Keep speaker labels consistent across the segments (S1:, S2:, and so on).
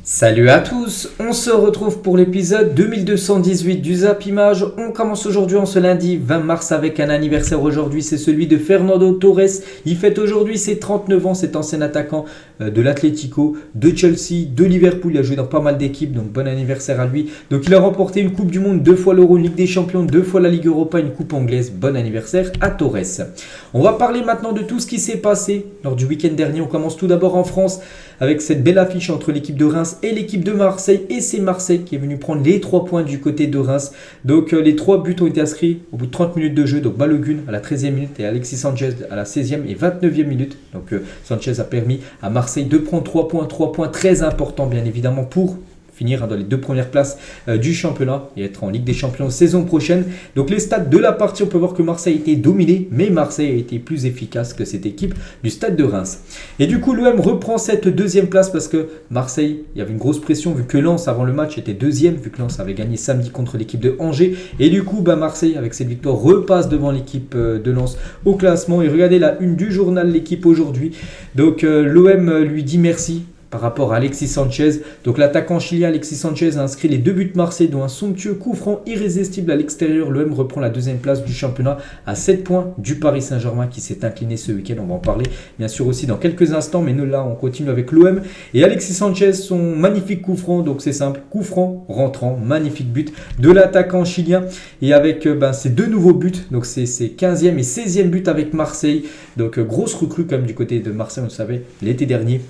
S1: Salut à tous, on se retrouve pour l'épisode 2218 du Zap Image. On commence aujourd'hui en ce lundi 20 mars avec un anniversaire aujourd'hui, c'est celui de Fernando Torres. Il fête aujourd'hui ses 39 ans, cet ancien attaquant de l'Atlético, de Chelsea, de Liverpool. Il a joué dans pas mal d'équipes, donc bon anniversaire à lui. Donc il a remporté une Coupe du Monde, 2 fois l'Euro, une Ligue des Champions, 2 fois la Ligue Europa, une Coupe anglaise. Bon anniversaire à Torres. On va parler maintenant de tout ce qui s'est passé lors du week-end dernier. On commence tout d'abord en France avec cette belle affiche entre l'équipe de Reims et l'équipe de Marseille, et c'est Marseille qui est venu prendre les 3 points du côté de Reims. Donc les 3 buts ont été inscrits au bout de 30 minutes de jeu, donc Balogun à la 13e minute et Alexis Sanchez à la 16e et 29e minute. Donc Sanchez a permis à Marseille de prendre 3 points très importants bien évidemment pour finir dans les 2 premières places du championnat et être en Ligue des Champions saison prochaine. Donc les stats de la partie, on peut voir que Marseille a été dominé, mais Marseille a été plus efficace que cette équipe du Stade de Reims. Et du coup, l'OM reprend cette 2e place parce que Marseille, il y avait une grosse pression vu que Lens avant le match était 2e, vu que Lens avait gagné samedi contre l'équipe de Angers. Et du coup, Marseille, avec cette victoire, repasse devant l'équipe de Lens au classement. Et regardez la une du journal L'Équipe aujourd'hui. Donc l'OM lui dit merci par rapport à Alexis Sanchez. Donc l'attaquant chilien Alexis Sanchez a inscrit les 2 buts Marseille, dont un somptueux coup franc irrésistible à l'extérieur. L'OM reprend la 2e place du championnat à 7 points du Paris Saint-Germain qui s'est incliné ce week-end. On va en parler bien sûr aussi dans quelques instants, mais nous là on continue avec l'OM et Alexis Sanchez, son magnifique coup franc. Donc c'est simple, coup franc rentrant, magnifique but de l'attaquant chilien, et avec ces 2 nouveaux buts, donc c'est ses 15e et 16e buts avec Marseille. Donc grosse recrue quand même du côté de Marseille, on le savait l'été dernier.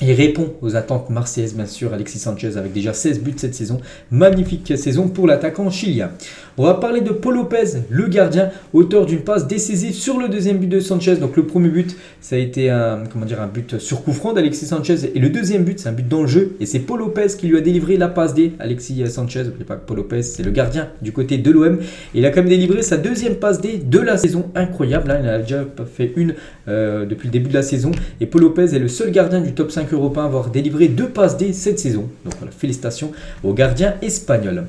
S1: Il répond aux attentes marseillaises, bien sûr, Alexis Sanchez avec déjà 16 buts cette saison. Magnifique saison pour l'attaquant chilien. On va parler de Paul Lopez, le gardien, auteur d'une passe décisive sur le 2e but de Sanchez. Donc le premier but, ça a été un but sur coup franc d'Alexis Sanchez. Et le 2e but, c'est un but dans le jeu. Et c'est Paul Lopez qui lui a délivré la passe D. Alexis Sanchez, n'oubliez pas que Paul Lopez, c'est le gardien du côté de l'OM. Et il a quand même délivré sa 2e passe D de la saison. Incroyable, hein. Il en a déjà fait une depuis le début de la saison. Et Paul Lopez est le seul gardien du top 5 européen à avoir délivré 2 passes D cette saison. Donc voilà, félicitations au gardien espagnol.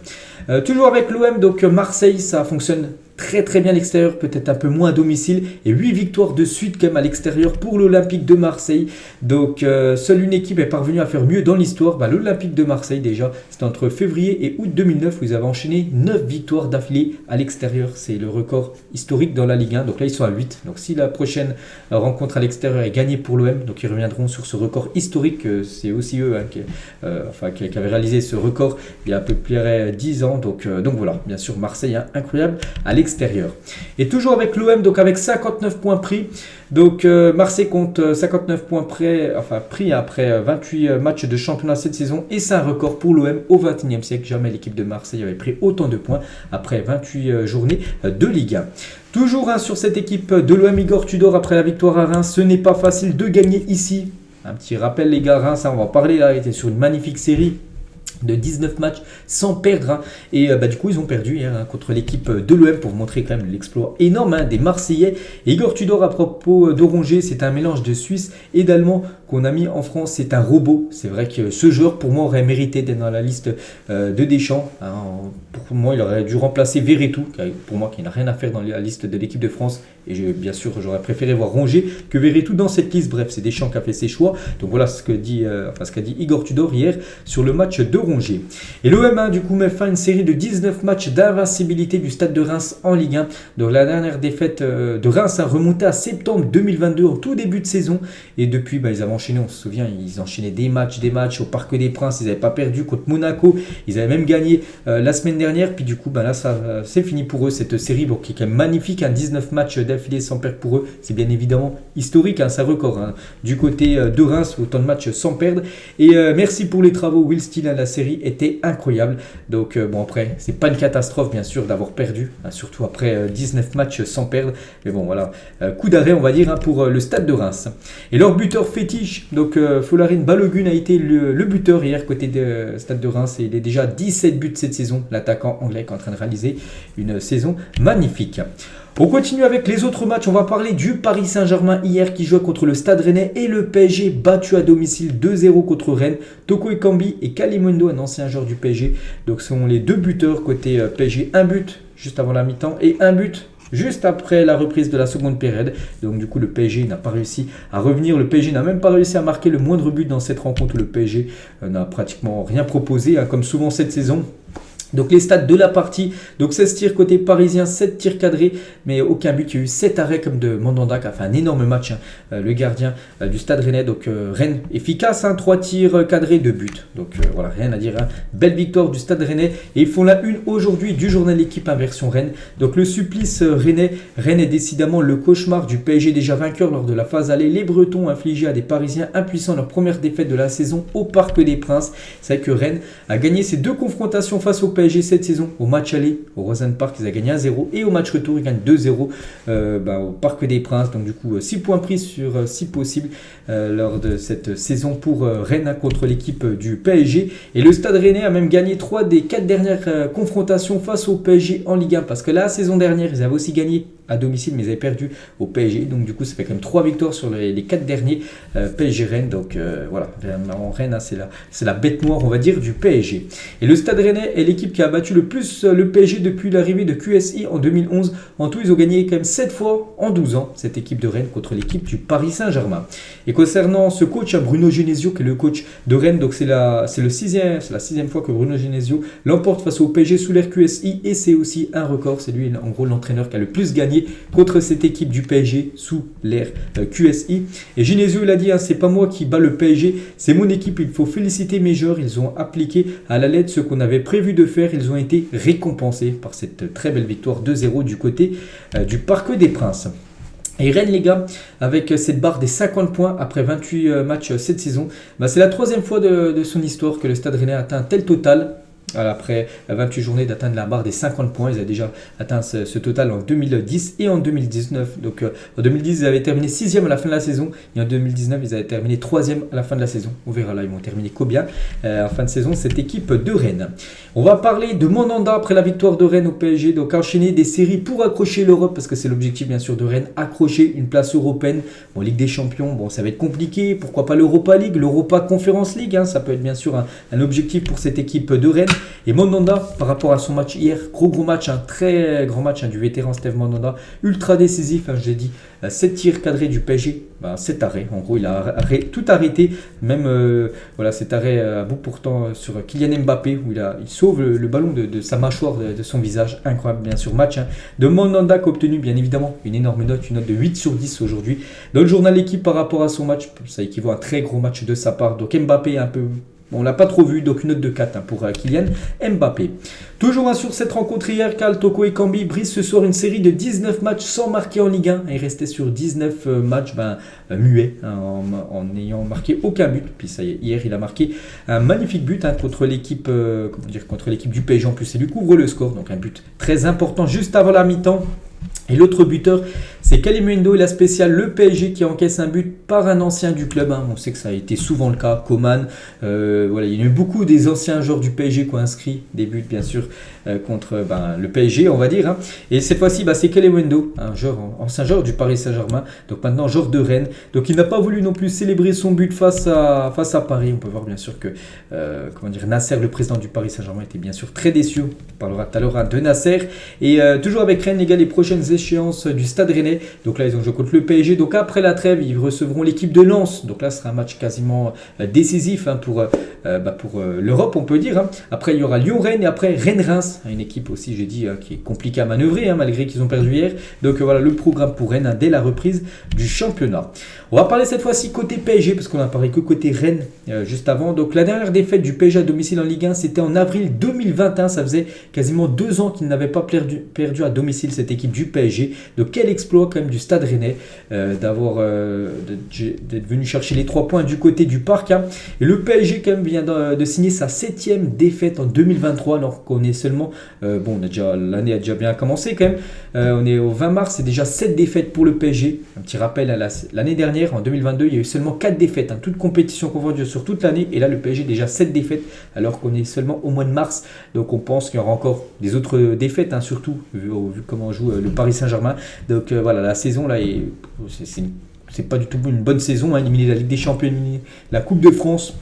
S1: Toujours avec l'OM, donc Marseille, ça fonctionne très bien à l'extérieur, peut-être un peu moins à domicile, et 8 victoires de suite quand même à l'extérieur pour l'Olympique de Marseille. Donc seule une équipe est parvenue à faire mieux dans l'histoire, l'Olympique de Marseille déjà. C'était entre février et août 2009 où ils avaient enchaîné 9 victoires d'affilée à l'extérieur. C'est le record historique dans la Ligue 1, donc là ils sont à 8. Donc si la prochaine rencontre à l'extérieur est gagnée pour l'OM, donc ils reviendront sur ce record historique. C'est aussi eux qui avaient réalisé ce record il y a à peu près 10 ans. Donc voilà, bien sûr Marseille, incroyable à l'extérieur. Et toujours avec l'OM, donc avec 59 points pris. Donc Marseille compte 59 points pris après 28 matchs de championnat cette saison. Et c'est un record pour l'OM au XXIe siècle. Jamais l'équipe de Marseille avait pris autant de points après 28 journées de Ligue 1. Toujours sur cette équipe de l'OM, Igor Tudor après la victoire à Reims. Ce n'est pas facile de gagner ici. Un petit rappel les gars, Reims, on va en parler là, il était sur une magnifique série de 19 matchs sans perdre. Et du coup ils ont perdu hier contre l'équipe de l'OM pour montrer quand même l'exploit énorme des Marseillais. Et Igor Tudor, à propos d'Oranger, c'est un mélange de Suisse et d'Allemand qu'on a mis en France. C'est un robot. C'est vrai que ce joueur pour moi aurait mérité d'être dans la liste de Deschamps. Pour moi il aurait dû remplacer Verretou, pour moi qui n'a rien à faire dans la liste de l'équipe de France. Et bien sûr j'aurais préféré voir Rongier que Verretou dans cette liste. Bref, c'est Deschamps qui a fait ses choix. Donc voilà ce qu'a dit Igor Tudor hier sur le match de Rongier. Et l'OM du coup met fin à une série de 19 matchs d'invincibilité du Stade de Reims en Ligue 1. Donc la dernière défaite de Reims a remonté à septembre 2022 en tout début de saison. Et depuis ils avaient enchaîné, on se souvient, ils enchaînaient des matchs au Parc des Princes. Ils n'avaient pas perdu contre Monaco. Ils avaient même gagné la semaine dernière. Puis du coup là c'est fini pour eux cette série qui est quand même magnifique. 19 matchs d'affilée sans perdre pour eux. C'est bien évidemment historique, c'est un record du côté de Reims, autant de matchs sans perdre. Et merci pour les travaux Will Steele, la série était incroyable. Donc après c'est pas une catastrophe bien sûr d'avoir perdu, surtout après 19 matchs sans perdre, mais bon voilà, coup d'arrêt on va dire pour le Stade de Reims. Et leur buteur fétiche, donc Folarin Balogun a été le buteur hier côté de Stade de Reims, et il est déjà 17 buts cette saison, l'attaquant anglais qui est en train de réaliser une saison magnifique. On continue avec les autres matchs. On va parler du Paris Saint-Germain hier qui jouait contre le Stade Rennais, et le PSG battu à domicile 2-0 contre Rennes. Toko Ekambi et Kalimundo, un ancien joueur du PSG, donc sont les 2 buteurs côté PSG. Un but juste avant la mi-temps et un but juste après la reprise de la seconde période. Donc du coup le PSG n'a pas réussi à revenir, le PSG n'a même pas réussi à marquer le moindre but dans cette rencontre où le PSG n'a pratiquement rien proposé, hein, comme souvent cette saison. Donc les stats de la partie, donc 16 tirs côté parisien, 7 tirs cadrés, mais aucun but. Il y a eu 7 arrêts comme de Mandanda qui a fait un énorme match, hein, le gardien du Stade Rennais. Donc Rennes efficace, hein, 3 tirs cadrés, 2 buts. Donc voilà, rien à dire, hein. Belle victoire du Stade Rennais. Et ils font la une aujourd'hui du journal L'équipe version Rennes. Donc le supplice rennais, Rennes est décidément le cauchemar du PSG déjà vainqueur lors de la phase aller. Les Bretons infligés à des Parisiens impuissants leur première défaite de la saison au Parc des Princes. C'est vrai que Rennes a gagné ses 2 confrontations face au PSG cette saison. Au match aller au Rosen Park, ils ont gagné 1-0 et au match retour, ils gagnent 2-0 au Parc des Princes. Donc du coup 6 points pris sur 6 possibles lors de cette saison pour Rennes contre l'équipe du PSG. Et le Stade Rennais a même gagné 3 des 4 dernières confrontations face au PSG en Ligue 1, parce que la saison dernière ils avaient aussi gagné à domicile, mais ils avaient perdu au PSG. Donc du coup ça fait quand même 3 victoires sur les 4 derniers PSG Rennes. Donc voilà, en Rennes, hein, c'est la bête noire, on va dire, du PSG. Et le Stade Rennais est l'équipe qui a battu le plus le PSG depuis l'arrivée de QSI en 2011. En tout, ils ont gagné quand même 7 fois en 12 ans, cette équipe de Rennes contre l'équipe du Paris Saint-Germain. Et concernant ce coach, Bruno Genesio, qui est le coach de Rennes, donc c'est la 6e fois que Bruno Genesio l'emporte face au PSG sous l'ère QSI, et c'est aussi un record. C'est lui en gros l'entraîneur qui a le plus gagné contre cette équipe du PSG sous l'ère QSI. Et Genesio, il a dit, hein, c'est pas moi qui bats le PSG, c'est mon équipe, il faut féliciter mes joueurs, ils ont appliqué à la lettre ce qu'on avait prévu de faire, ils ont été récompensés par cette très belle victoire 2-0 du côté du Parc des Princes. Et Rennes, les gars, avec cette barre des 50 points après 28 matchs cette saison, c'est la 3e fois de son histoire que le Stade Rennais a atteint un tel total. Après 28 journées d'atteindre la barre des 50 points, ils avaient déjà atteint ce total en 2010 et en 2019. Donc en 2010, ils avaient terminé 6e à la fin de la saison, et en 2019, ils avaient terminé 3e à la fin de la saison. On verra là, ils vont terminer combien en fin de saison, cette équipe de Rennes. On va parler de Mandanda après la victoire de Rennes au PSG, donc enchaîner des séries pour accrocher l'Europe, parce que c'est l'objectif bien sûr de Rennes, accrocher une place européenne. Bon, Ligue des Champions, bon, ça va être compliqué, pourquoi pas l'Europa League, l'Europa Conference League, hein, ça peut être bien sûr un objectif pour cette équipe de Rennes. Et Mandanda, par rapport à son match hier, gros match, un très grand match, hein, du vétéran Steve Mandanda, ultra décisif, hein, je l'ai dit, 7 tirs cadrés du PSG, 7 arrêts, en gros il a tout arrêté, même cet arrêt à bout pourtant sur Kylian Mbappé, où il sauve le ballon de sa mâchoire, de son visage, incroyable bien sûr match, hein, de Mandanda qui a obtenu bien évidemment une énorme note, une note de 8 sur 10 aujourd'hui. Dans le journal L'équipe par rapport à son match, ça équivaut à un très gros match de sa part, donc Mbappé un peu... On ne l'a pas trop vu, donc une note de 4 pour Kylian Mbappé. Toujours sur cette rencontre hier, Karl Toko Ekambi brise ce soir une série de 19 matchs sans marquer en Ligue 1. Il restait sur 19 matchs muets, hein, en n'ayant marqué aucun but. Puis ça y est, hier il a marqué un magnifique but, hein, contre l'équipe du PSG. En plus, c'est lui couvre le score, donc un but très important juste avant la mi-temps. Et l'autre buteur, c'est Kalimundo et la spéciale, le PSG qui encaisse un but par un ancien du club. Hein. On sait que ça a été souvent le cas, Coman. Il y a eu beaucoup des anciens joueurs du PSG qui ont inscrit des buts, bien sûr, contre le PSG, on va dire. Hein. Et cette fois-ci, c'est Kalimundo, un ancien joueur du Paris Saint-Germain, donc maintenant joueur de Rennes. Donc il n'a pas voulu non plus célébrer son but face à Paris. On peut voir bien sûr que Nasser, le président du Paris Saint-Germain, était bien sûr très déçu. On parlera tout à l'heure de Nasser. Et toujours avec Rennes, les gars, les prochaines échéances du Stade Rennais. Donc là, ils ont joué contre le PSG. Donc après la trêve, ils recevront l'équipe de Lens. Donc là, ce sera un match quasiment décisif, hein, pour l'Europe, on peut dire. Hein. Après, il y aura Lyon-Rennes et après Rennes-Reims. Une équipe aussi, j'ai dit, qui est compliquée à manœuvrer, hein, malgré qu'ils ont perdu hier. Donc voilà le programme pour Rennes, hein, dès la reprise du championnat. On va parler cette fois-ci côté PSG, parce qu'on a parlé que côté Rennes juste avant. Donc la dernière défaite du PSG à domicile en Ligue 1, c'était en avril 2021. Ça faisait quasiment 2 ans qu'ils n'avaient pas perdu à domicile cette équipe du PSG. Donc quel exploit quand même du Stade Rennais d'être venu chercher les 3 points du côté du Parc. Hein. Et le PSG quand même vient de signer sa 7e défaite en 2023, alors qu'on est seulement... l'année a déjà bien commencé quand même. On est au 20 mars, c'est déjà 7 défaites pour le PSG. Un petit rappel, à l'année dernière, en 2022, il y a eu seulement 4 défaites, hein, toute compétition confondue sur toute l'année. Et là, le PSG déjà 7 défaites, alors qu'on est seulement au mois de mars. Donc on pense qu'il y aura encore des autres défaites, hein, surtout vu comment joue le Paris Saint-Germain. Donc la saison là, c'est pas du tout une bonne saison, hein, éliminer la Ligue des Champions, éliminer la Coupe de France.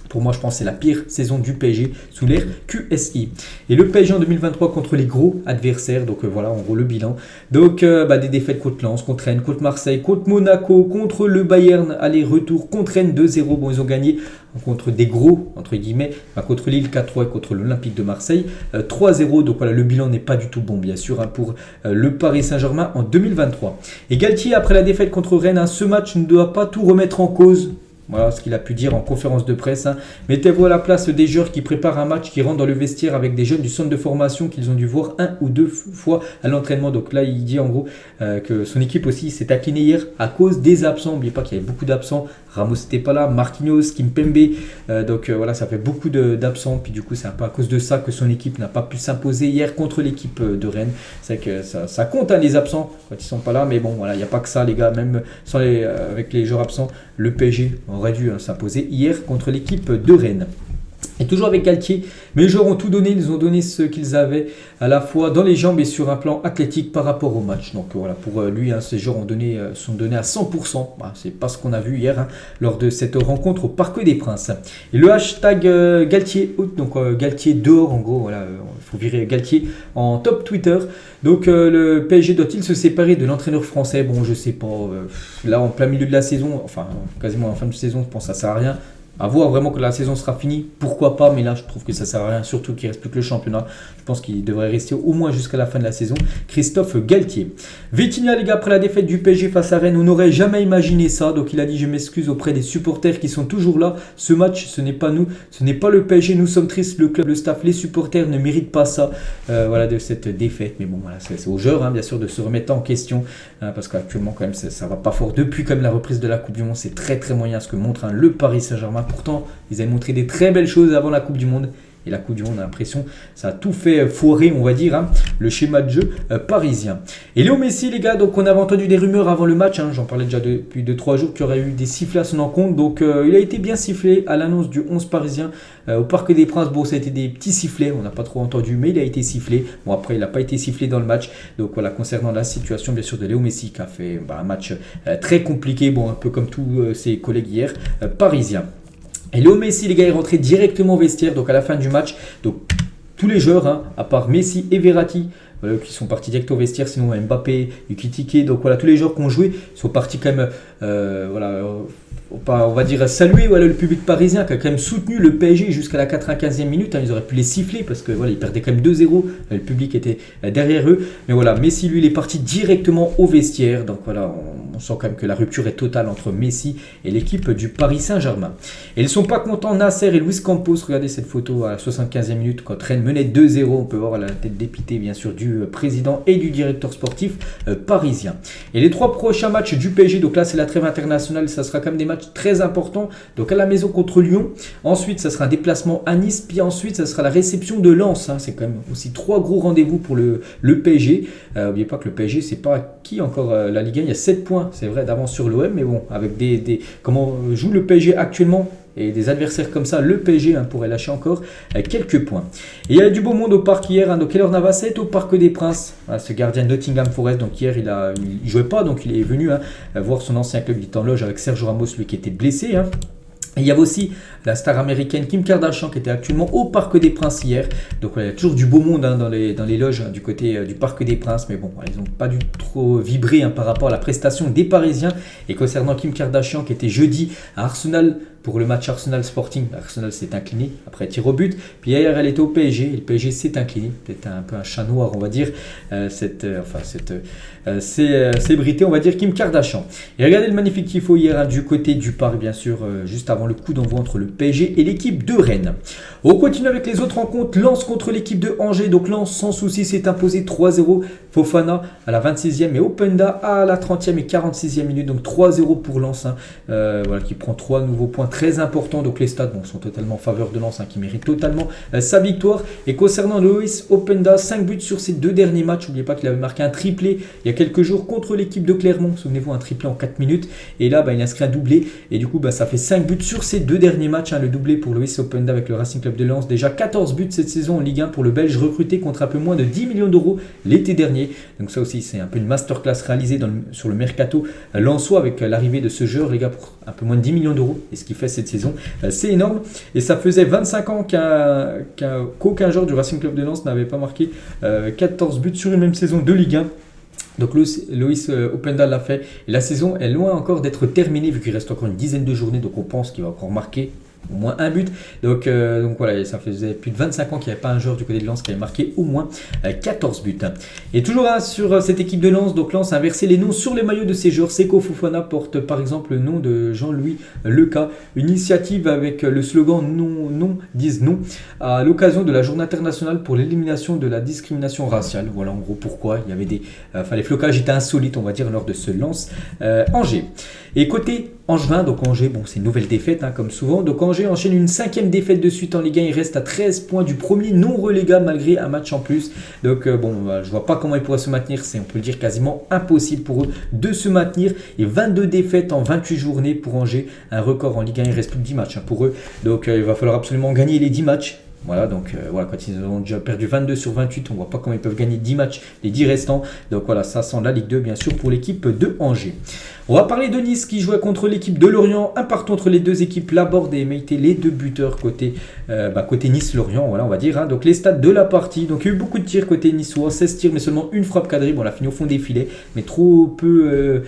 S1: Pour moi, je pense que c'est la pire saison du PSG sous l'ère QSI. Et le PSG en 2023 contre les gros adversaires. Donc voilà, en gros, le bilan. Donc des défaites contre Lens, contre Rennes, contre Marseille, contre Monaco, contre le Bayern. Aller-retour contre Rennes 2-0. Bon, ils ont gagné contre des gros, entre guillemets, contre Lille 4-3 et contre l'Olympique de Marseille 3-0. Donc voilà, le bilan n'est pas du tout bon, bien sûr, pour le Paris Saint-Germain en 2023. Et Galtier, après la défaite contre Rennes, ce match ne doit pas tout remettre en cause. Voilà ce qu'il a pu dire en conférence de presse. Mettez-vous à la place des joueurs qui préparent un match, qui rentrent dans le vestiaire avec des jeunes du centre de formation qu'ils ont dû voir 1 ou 2 fois à l'entraînement. Donc là, il dit en gros que son équipe aussi s'est inclinée hier à cause des absents. N'oubliez pas qu'il y avait beaucoup d'absents. Ramos n'était pas là, Marquinhos, Kimpembe. Voilà, ça fait beaucoup d'absents. Puis du coup, c'est un peu à cause de ça que son équipe n'a pas pu s'imposer hier contre l'équipe de Rennes. C'est que ça compte les absents quand ils sont pas là. Mais bon, voilà, il n'y a pas que ça, les gars. Même sans avec les joueurs absents, le PSG aurait dû s'imposer hier contre l'équipe de Rennes. Et toujours avec Galtier, mais les joueurs ont tout donné, ils ont donné ce qu'ils avaient à la fois dans les jambes et sur un plan athlétique par rapport au match. Donc voilà, pour lui, ces joueurs sont donnés à 100%. C'est pas ce qu'on a vu hier lors de cette rencontre au Parc des Princes. Et le hashtag Galtier, donc Galtier dehors, en gros, voilà, il faut virer Galtier en top Twitter. Donc le PSG doit-il se séparer de l'entraîneur français? Bon, je sais pas. Là, en plein milieu de la saison, enfin quasiment en fin de saison, je pense que ça sert à rien. À voir vraiment que la saison sera finie, pourquoi pas, mais là je trouve que ça sert à rien, surtout qu'il ne reste plus que le championnat. Je pense qu'il devrait rester au moins jusqu'à la fin de la saison. Christophe Galtier. Vitinha, les gars, après la défaite du PSG face à Rennes, on n'aurait jamais imaginé ça. Donc il a dit: je m'excuse auprès des supporters qui sont toujours là. Ce match, ce n'est pas nous, ce n'est pas le PSG. Nous sommes tristes, le club, le staff, les supporters ne méritent pas ça. Voilà, de cette défaite. Mais bon, voilà, c'est aux joueurs, bien sûr, de se remettre en question. Parce qu'actuellement, quand même, ça ne va pas fort. Depuis quand même la reprise de la Coupe du Monde, c'est très très moyen ce que montre le Paris Saint-Germain. Pourtant, ils avaient montré des très belles choses avant la Coupe du Monde. Et la Coupe du Monde, on a l'impression, ça a tout fait foirer, on va dire, le schéma de jeu parisien. Et Léo Messi, les gars, donc on avait entendu des rumeurs avant le match. J'en parlais déjà depuis 2-3 jours qu'il y aurait eu des sifflets à son encontre. Donc il a été bien sifflé à l'annonce du 11 parisien au Parc des Princes. Bon, ça a été des petits sifflets, on n'a pas trop entendu, mais il a été sifflé. Bon, après, il n'a pas été sifflé dans le match. Donc voilà, concernant la situation, bien sûr, de Léo Messi, qui a fait un match très compliqué, bon, un peu comme tous ses collègues hier, parisiens. Et Léo Messi, les gars, est rentré directement au vestiaire, donc à la fin du match. Donc tous les joueurs, à part Messi et Verratti, qui sont partis direct au vestiaire, sinon Mbappé, Ekitike, donc voilà, tous les joueurs qui ont joué sont partis quand même, on va dire saluer le public parisien qui a quand même soutenu le PSG jusqu'à la 95e minute. Ils auraient pu les siffler parce que voilà, ils perdaient quand même 2-0, le public était derrière eux. Mais voilà, Messi, lui, il est parti directement au vestiaire. Donc voilà, on sent quand même que la rupture est totale entre Messi et l'équipe du Paris Saint-Germain. Et ils ne sont pas contents, Nasser et Luis Campos. Regardez cette photo à la 75e minute quand Rennes menait 2-0. On peut voir la tête dépitée, bien sûr, du président et du directeur sportif parisien. Et les 3 prochains matchs du PSG, donc là, c'est la trêve internationale, ça sera quand même des matchs très importants. Donc à la maison contre Lyon. Ensuite, ça sera un déplacement à Nice. Puis ensuite, ça sera la réception de Lens. C'est quand même aussi 3 gros rendez-vous pour le PSG. N'oubliez pas que le PSG, c'est pas acquis encore la Ligue 1. Il y a 7 points, c'est vrai, d'avance sur l'OM. Mais bon, avec comment joue le PSG actuellement et des adversaires comme ça, le PSG pourrait lâcher encore quelques points. Et il y a du beau monde au parc hier. Donc Keylor Navas est au Parc des Princes, ce gardien de Nottingham Forest. Donc hier, il jouait pas, donc il est venu voir son ancien club. Il était en loge avec Sergio Ramos, lui qui était blessé. Et il y avait aussi la star américaine Kim Kardashian qui était actuellement au Parc des Princes hier. Donc il y a toujours du beau monde dans les loges du côté du Parc des Princes. Mais bon, ils n'ont pas dû trop vibrer par rapport à la prestation des Parisiens. Et concernant Kim Kardashian qui était jeudi à Arsenal pour le match Arsenal Sporting, Arsenal s'est incliné après tir au but. Puis hier, elle était au PSG et le PSG s'est incliné. Peut-être un peu un chat noir, on va dire, cette célébrité, on va dire, Kim Kardashian. Et regardez le magnifique tifo hier du côté du parc, bien sûr, juste avant le coup d'envoi entre le PSG et l'équipe de Rennes. On continue avec les autres rencontres. Lens contre l'équipe de Angers. Donc Lens, sans souci, s'est imposé 3-0. Fofana à la 26e et Openda à la 30e et 46e minute. Donc 3-0 pour Lens, qui prend 3 nouveaux points très importants. Donc les stades sont totalement en faveur de Lens, qui mérite totalement sa victoire. Et concernant Loïs Openda, 5 buts sur ses 2 derniers matchs. N'oubliez pas qu'il avait marqué un triplé il y a quelques jours contre l'équipe de Clermont. Souvenez-vous, un triplé en 4 minutes. Et là, il inscrit un doublé. Et du coup, ça fait 5 buts sur ses 2 derniers matchs. Le doublé pour Loïs Openda avec le Racing Club de Lens. Déjà 14 buts cette saison en Ligue 1 pour le Belge, recruté contre un peu moins de 10 millions d'euros l'été dernier. Donc ça aussi, c'est un peu une masterclass réalisée sur le mercato lensois avec l'arrivée de ce joueur, les gars, pour un peu moins de 10 millions d'euros. Et ce qui fait fait cette saison. C'est énorme. Et ça faisait 25 ans qu'aucun joueur du Racing Club de Lens n'avait pas marqué 14 buts sur une même saison de Ligue 1. Donc Loïs Openda l'a fait. Et la saison est loin encore d'être terminée vu qu'il reste encore une dizaine de journées. Donc on pense qu'il va encore marquer au moins un but. Donc voilà, ça faisait plus de 25 ans qu'il n'y avait pas un joueur du côté de Lens qui avait marqué au moins 14 buts. Et toujours sur cette équipe de Lens, donc Lens a inversé les noms sur les maillots de ses joueurs. Seko Fofana porte par exemple le nom de Jean-Louis Leca. Une initiative avec le slogan non disent non à l'occasion de la journée internationale pour l'élimination de la discrimination raciale. Voilà en gros pourquoi il y avait les flocages étaient insolites on va dire lors de ce Lens Angers. Et côté Angevin, donc Angers, bon c'est une nouvelle défaite comme souvent. Donc Angers enchaîne une 5e défaite de suite en Ligue 1. Il reste à 13 points du premier non relégable malgré un match en plus. Donc je vois pas comment ils pourraient se maintenir. C'est on peut le dire quasiment impossible pour eux de se maintenir. Et 22 défaites en 28 journées pour Angers. Un record en Ligue 1, il reste plus que 10 matchs pour eux. Donc il va falloir absolument gagner les 10 matchs. Voilà, donc quand ils ont déjà perdu 22 sur 28, on ne voit pas comment ils peuvent gagner 10 matchs, les 10 restants. Donc voilà, ça sent la Ligue 2 bien sûr pour l'équipe de Angers. On va parler de Nice qui jouait contre l'équipe de Lorient. Un partout entre les deux équipes, Laborde et Meïté, les deux buteurs côté Nice-Lorient, voilà on va dire. Donc les stats de la partie, donc il y a eu beaucoup de tirs côté niçois, 16 tirs mais seulement une frappe cadrée. Bon, on a fini au fond des filets, mais trop peu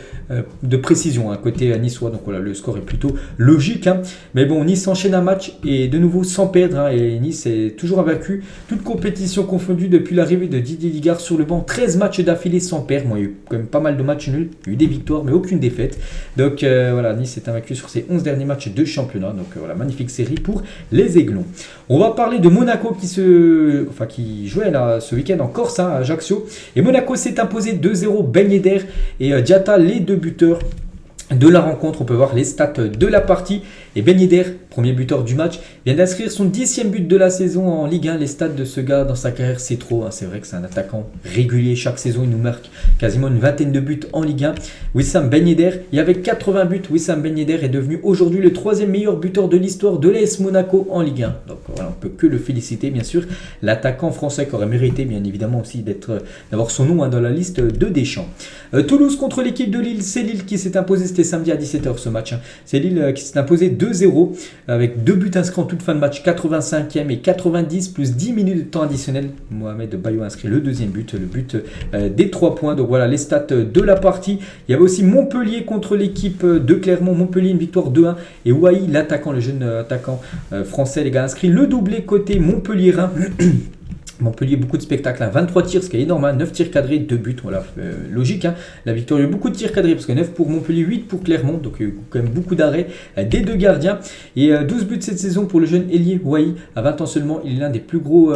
S1: de précision côté niçois. Donc voilà, le score est plutôt logique. Mais bon, Nice enchaîne un match et de nouveau sans perdre. Et Nice est toujours invaincu, toute compétition confondue depuis l'arrivée de Didier Ligard sur le banc. 13 matchs d'affilée sans perdre. Bon, il y a eu quand même pas mal de matchs nuls, il y a eu des victoires mais aucune défaite. Donc voilà, Nice est invaincu sur ses 11 derniers matchs de championnat. Donc voilà, magnifique série pour les Aiglons. On va parler de Monaco qui jouait là ce week-end en Corse à Ajaccio. Et Monaco s'est imposé 2-0. Ben Yedder et Diatta, les deux buteurs de la rencontre. On peut voir les stats de la partie. Et Ben Yedder, premier buteur du match, vient d'inscrire son 10e but de la saison en Ligue 1. Les stats de ce gars dans sa carrière, c'est trop. C'est vrai que c'est un attaquant régulier. Chaque saison, il nous marque quasiment une vingtaine de buts en Ligue 1. Wissam Ben Yedder, il y avait 80 buts. Wissam Ben Yedder est devenu aujourd'hui le 3e meilleur buteur de l'histoire de l'AS Monaco en Ligue 1. Donc voilà, on peut que le féliciter bien sûr. L'attaquant français qui aurait mérité bien évidemment aussi d'avoir son nom dans la liste de Deschamps. Toulouse contre l'équipe de Lille. C'est Lille qui s'est imposé, c'était samedi à 17h ce match. C'est Lille qui s'est imposé 2-0 avec 2 buts inscrits en toute fin de match, 85e et 90 plus 10 minutes de temps additionnel. Mohamed Bayo a inscrit le deuxième but, le but des 3 points. Donc voilà les stats de la partie. Il y avait aussi Montpellier contre l'équipe de Clermont. Montpellier, une victoire 2-1. Et Wai, l'attaquant, le jeune attaquant français, les gars, a inscrit le doublé côté Montpellierin. Montpellier, beaucoup de spectacles, 23 tirs, ce qui est énorme, 9 tirs cadrés, 2 buts, voilà, logique. La victoire, il y a eu beaucoup de tirs cadrés, parce que 9 pour Montpellier, 8 pour Clermont, donc il y a eu quand même beaucoup d'arrêts des deux gardiens. Et 12 buts cette saison pour le jeune ailier Wai, à 20 ans seulement, il est l'un des plus gros...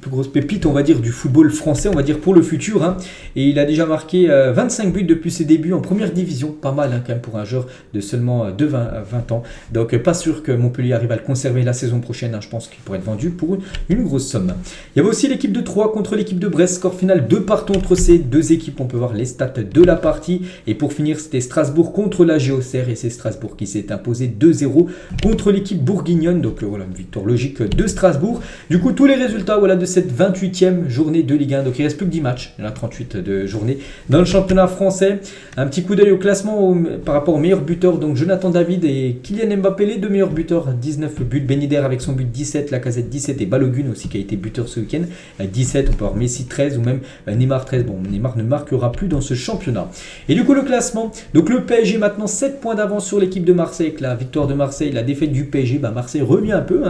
S1: plus grosse pépite on va dire du football français on va dire pour le futur et il a déjà marqué 25 buts depuis ses débuts en première division, pas mal quand même pour un joueur de seulement 20 ans, donc pas sûr que Montpellier arrive à le conserver la saison prochaine, je pense qu'il pourrait être vendu pour une grosse somme. Il y avait aussi l'équipe de Troyes contre l'équipe de Brest, score final 2 partout entre ces deux équipes, on peut voir les stats de la partie. Et pour finir, c'était Strasbourg contre la Géocère et c'est Strasbourg qui s'est imposé 2-0 contre l'équipe bourguignonne, donc voilà une victoire logique de Strasbourg. Du coup tous les résultats de cette 28e journée de Ligue 1. Donc il ne reste plus que 10 matchs. Il y en a 38 de journées dans le championnat français. Un petit coup d'œil au classement par rapport aux meilleurs buteurs. Donc Jonathan David et Kylian Mbappé, les deux meilleurs buteurs. 19 buts. Ben Yedder avec son but 17. Lacazette 17 et Balogun aussi qui a été buteur ce week-end. 17. On peut avoir Messi 13 ou même Neymar 13. Bon, Neymar ne marquera plus dans ce championnat. Et du coup le classement. Donc le PSG maintenant 7 points d'avance sur l'équipe de Marseille. Avec la victoire de Marseille, la défaite du PSG. Marseille revient un peu.